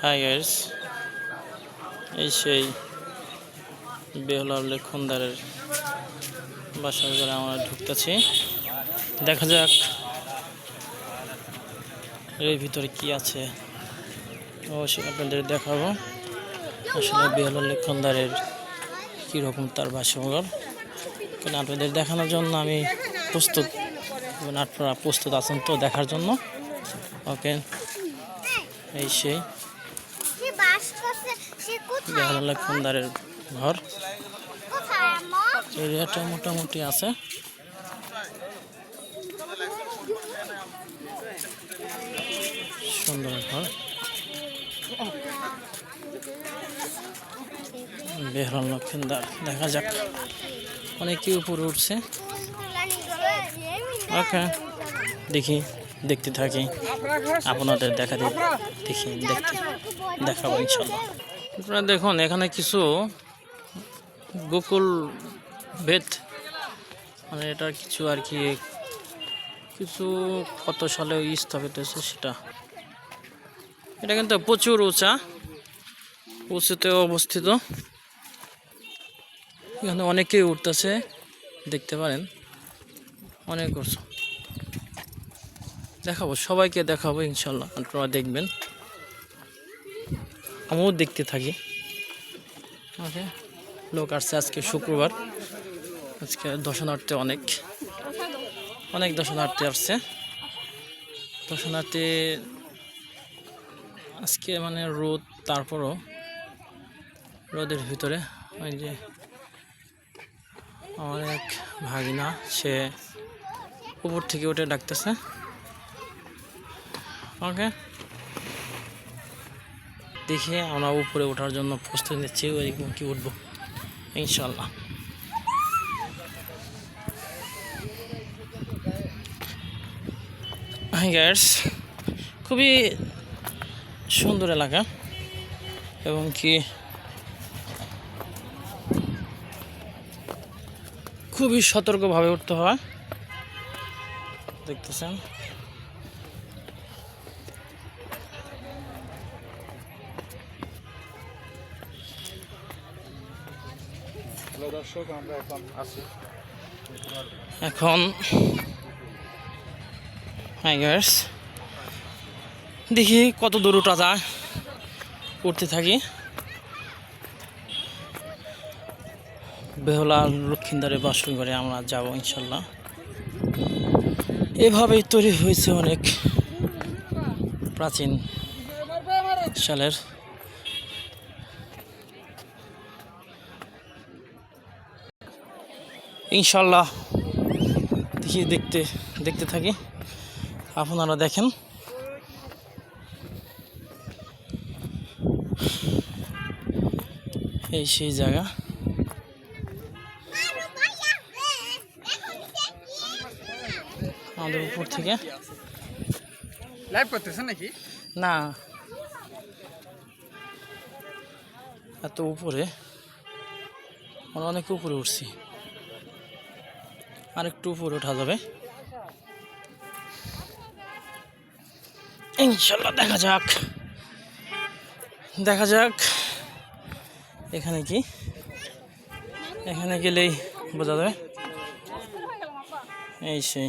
Hi guys, এই সেই বেহুলা লক্ষণদারের বাসার ঘরে আমরা ঢুকতেছি। দেখা যাক এর ভিতরে কি আছে, অবশ্যই আপনাদের দেখাবো। আসলে বেহুলা লক্ষণদারের কীরকম তার বাসঘর, কারণ আপনাদের দেখানোর জন্য আমি প্রস্তুত, আপনারা প্রস্তুত আছেন তো দেখার জন্য? ওকে, এই সেই বেহুলা লক্ষণদারের ঘর। এরিয়াটা মোটামুটি আছে। সুন্দর ঘর, বেহুলা লক্ষণদার। দেখা যাক, অনেকে উপরে উঠছে। ওকে, দেখতে থাকি, আপনাদের দেখাবো ইনশাল্লাহ। আপনারা দেখুন, এখানে কিছু গোকুল বেদ, মানে এটা কিছু আর কি, কিছু কত সালে স্থাপিত হয়েছে সেটা। এটা কিন্তু প্রচুর উঁচুতে অবস্থিত। এখানে অনেকেই উঠতেছে, দেখতে পারেন, অনেক উঁচু। দেখাবো, সবাইকে দেখাবো ইনশাল্লাহ, আপনারা দেখবেন, আমিও দেখতে থাকি। ওকে, লোক আসছে আজকে শুক্রবার, আজকে দর্শনার্থী অনেক দর্শনার্থী আসছে। দর্শনার্থী আজকে মানে রোদ, তারপরও রোদের ভিতরে ওই যে আমার এক ভাগিনা, সে উপর থেকে উঠে ডাকতেছে। ওকে, দেখে আমরা উপরে ওঠার জন্য প্রস্তুতি নিচ্ছি, ওই কি উঠবো ইনশাল্লাহ। হাই গাইস, খুবই সুন্দর এলাকা, এবং কি খুবই সতর্কভাবে উঠতে হয়, দেখতেছেন। দর্শক, আমরা এখন হাই গাইস, দেখি কত দূর উঠা যায়, উঠতে থাকি। বেহুলা লক্ষণদারের বাসর ঘরে আমরা যাব ইনশাল্লাহ। এভাবেই তৈরি হয়েছে অনেক প্রাচীন সালের। ইনশাল্লাহ দেখি, দেখতে থাকি, আপনারা দেখেন। এই সেই জায়গা, আমাদের উপর থেকে লাইভ করতেছেন নাকি? না, এত উপরে, আমরা অনেক উপরে উঠছি, আরেকটু উপরে ওঠা যাবে ইনশাল্লাহ। দেখা যাক এখানে কি, এখানে গেলেই বোঝা যাবে। এই সেই